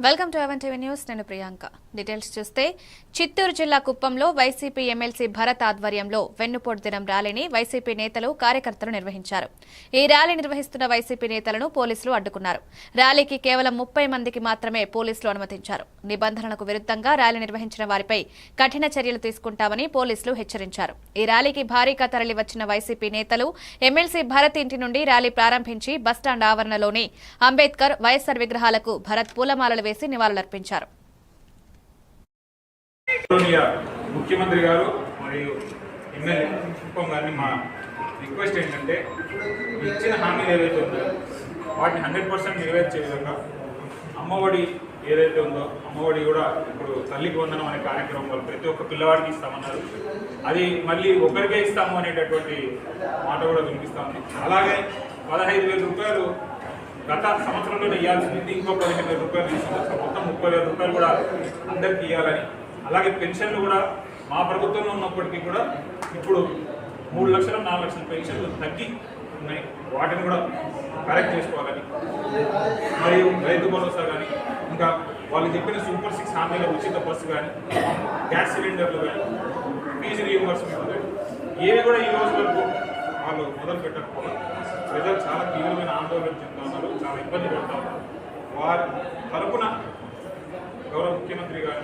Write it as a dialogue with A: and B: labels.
A: Welcome to oven TV news. నేను Priyanka. Details చూస్తే చిత్తూరు జిల్లా కుప్పంలో వైసీపీ ఎమ్మెల్సీ భరత్ ఆధ్వర్యంలో వెన్నుపోటు దినం ర్యాలీని వైసీపీ నేతలు కార్యకర్తలు నిర్వహించారు. ఈ ర్యాలీ నిర్వహిస్తున్న వైసీపీ నేతలను పోలీసులు అడ్డుకున్నారు. ర్యాలీకి కేవలం 30 మందికి మాత్రమే పోలీసులు అనుమతించారు. నిబంధనలకు విరుద్ధంగా ర్యాలీ నిర్వహించిన వారిపై కఠిన చర్యలు తీసుకుంటామని పోలీసులు హెచ్చరించారు. ఈ ర్యాలీకి భారీగా తరలివచ్చిన వైసీపీ నేతలు ఎమ్మెల్సీ భరత్ ఇంటి నుండి ర్యాలీ ప్రారంభించి బస్టాండ్ ఆవరణలోని అంబేద్కర్, వైఎస్సార్ విగ్రహాలకు భరత్ పూలమాలలు వేసి నివాళులర్పించారు.
B: ముఖ్యమంత్రి గారు మరియు ఎమ్మెల్యే కుప్పం గారిని మా రిక్వెస్ట్ ఏంటంటే ఇచ్చిన హామీలు ఏదైతే ఉందో వాటిని 100% నెరవేర్చే విధంగా అమ్మఒడి ఏదైతే ఉందో అమ్మఒడి కూడా ఇప్పుడు తల్లికి వందనం అనే కార్యక్రమం వాళ్ళు ప్రతి ఒక్క పిల్లవాడికి ఇస్తామన్నారు. అది మళ్ళీ ఒకరికే ఇస్తాము అనేటటువంటి మాట కూడా వినిపిస్తాము. అలాగే 15,000 రూపాయలు గత సంవత్సరంలో ఇవ్వాల్సింది ఇంకో 15,000 రూపాయలు తీసుకొచ్చాం. మొత్తం 30,000 రూపాయలు కూడా అందరికీ ఇవ్వాలని, అలాగే పెన్షన్లు కూడా మా ప్రభుత్వంలో ఉన్నప్పటికీ కూడా ఇప్పుడు 3 లక్షలు 4 లక్షల పెన్షన్లు తగ్గి ఉన్నాయి. వాటిని కూడా కరెక్ట్ చేసుకోవాలని, మరియు రైతు భరోసా కానీ, ఇంకా వాళ్ళు చెప్పిన సూపర్ 6 హామీల ఉచిత బస్సు కానీ, గ్యాస్ సిలిండర్లు కానీ, ఫీజు రీయింబర్స్మెంట్ కానీ ఏవి కూడా ఈ రోజు వరకు వాళ్ళు మొదలు పెట్టకపోవడం ప్రజలు చాలా తీవ్రమైన ఆందోళన చెందుతూ ఉన్నారు, చాలా ఇబ్బంది పడుతూ ఉన్నారు. వారి తరపున గౌరవ ముఖ్యమంత్రి గారిని